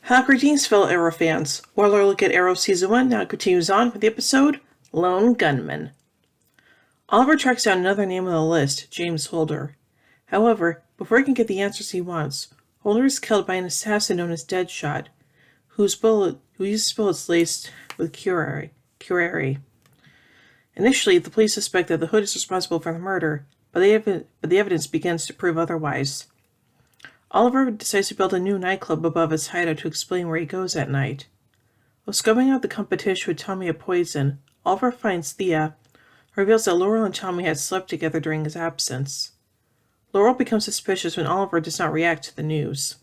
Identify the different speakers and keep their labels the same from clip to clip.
Speaker 1: Greetings, fellow Arrow fans. While our look at Arrow Season 1 now continues on with the episode Lone Gunmen. Oliver tracks down another name on the list, James Holder. However, before he can get the answers he wants, Holder is killed by an assassin known as Deadshot, who uses bullets laced with curare. Initially, the police suspect that the Hood is responsible for the murder, but the evidence begins to prove otherwise. Oliver decides to build a new nightclub above his hideout to explain where he goes at night. While scoping out the competition with Tommy a poison, Oliver finds Thea, who reveals that Laurel and Tommy had slept together during his absence. Laurel becomes suspicious when Oliver does not react to the news.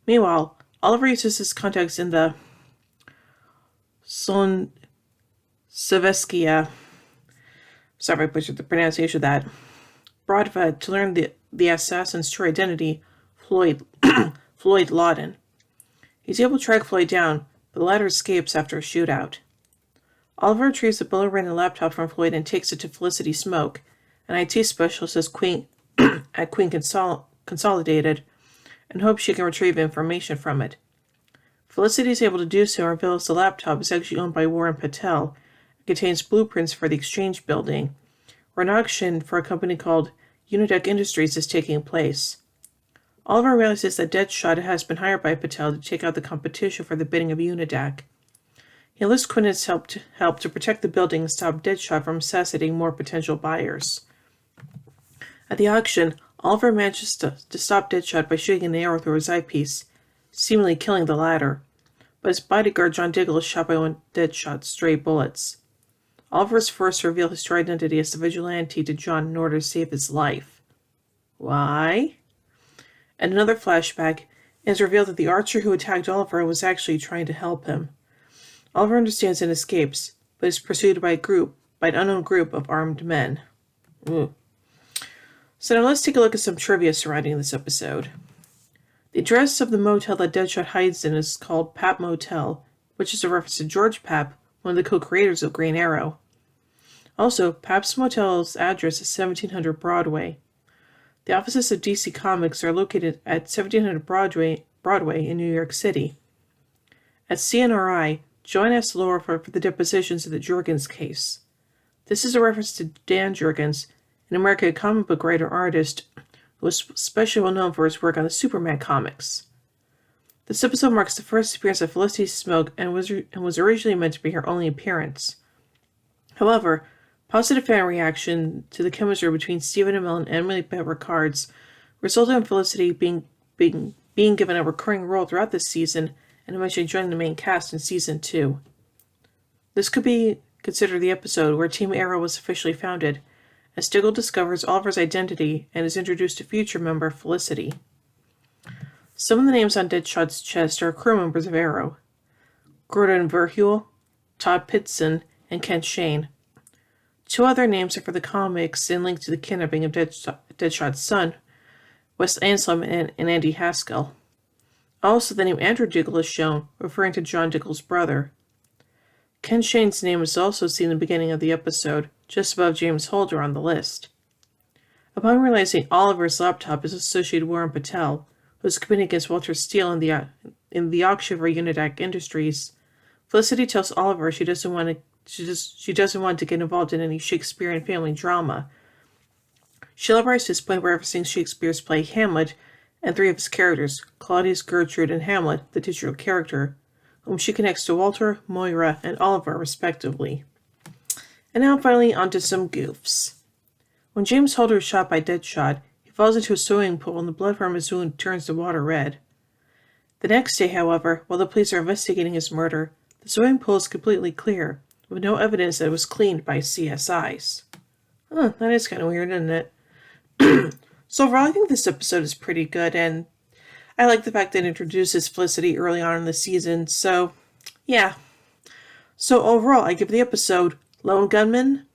Speaker 1: Meanwhile, Oliver uses his contacts in the Saveskia, sorry I butchered the pronunciation of that, Brodva to learn the assassin's true identity, Floyd Lawton. He's able to track Floyd down, but the latter escapes after a shootout. Oliver retrieves the bullet-ridden laptop from Floyd and takes it to Felicity Smoke, an IT specialist at Queen Consolidated, and hopes she can retrieve information from it. Felicity is able to do so and reveals the laptop is actually owned by Warren Patel and contains blueprints for the Exchange Building, where an auction for a company called Unideck Industries is taking place. Oliver realizes that Deadshot has been hired by Patel to take out the competition for the bidding of Unideck. He enlists Quinn's help to protect the building and stop Deadshot from assassinating more potential buyers. At the auction, Oliver manages to stop Deadshot by shooting an arrow through his eyepiece, seemingly killing the latter, but his bodyguard John Diggle is shot by one Deadshot's stray bullets. Oliver is forced to reveal his true identity as the vigilante to John in order to save his life. Why? In another flashback, it is revealed that the archer who attacked Oliver was actually trying to help him. Oliver understands and escapes, but is pursued by an unknown group of armed men. Ooh. So now let's take a look at some trivia surrounding this episode. The address of the motel that Deadshot hides in is called Pap Motel, which is a reference to George Pap, one of the co-creators of Green Arrow. Also, Pap's Motel's address is 1700 Broadway. The offices of DC Comics are located at 1700 Broadway in New York City. At CNRI, Joan asks Laura for the depositions of the Jurgens case. This is a reference to Dan Jurgens, an American comic book writer artist who was especially well known for his work on the Superman comics. This episode marks the first appearance of Felicity Smoke and was originally meant to be her only appearance. However, positive fan reaction to the chemistry between Stephen Amell and Emily Bett Rickards resulted in Felicity being given a recurring role throughout this season and eventually joining the main cast in Season 2. This could be considered the episode where Team Arrow was officially founded, as Diggle discovers Oliver's identity and is introduced to future member Felicity. Some of the names on Deadshot's chest are crew members of Arrow: Gordon Verhule, Todd Pitson, and Kent Shane. Two other names are for the comics and linked to the kidnapping of Deadshot's son, Wes Anselm and Andy Haskell. Also, the name Andrew Diggle is shown, referring to John Diggle's brother. Ken Shane's name is also seen in the beginning of the episode, just above James Holder on the list. Upon realizing Oliver's laptop is associated with Warren Patel, who is competing against Walter Steele in the auction for Unideck Industries, Felicity tells Oliver she doesn't want to get involved in any Shakespearean family drama. She elaborates this point by referencing Shakespeare's play Hamlet and three of his characters, Claudius, Gertrude, and Hamlet, the titular character, whom she connects to Walter, Moira, and Oliver, respectively. And now finally onto some goofs. When James Holder is shot by Deadshot, he falls into a swimming pool and the blood from his wound turns the water red. The next day, however, while the police are investigating his murder, the swimming pool is completely clear, with no evidence that it was cleaned by CSIs. That is kind of weird, isn't it? So overall, I think this episode is pretty good, and I like the fact that it introduces Felicity early on in the season, so yeah. So overall, I give the episode Lone Gunmen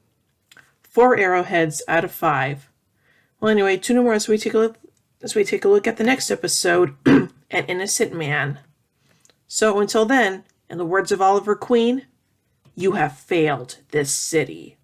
Speaker 1: 4 arrowheads out of 5. Well, anyway, tune in more as we take a look at the next episode, An Innocent Man. So until then, in the words of Oliver Queen, you have failed this city.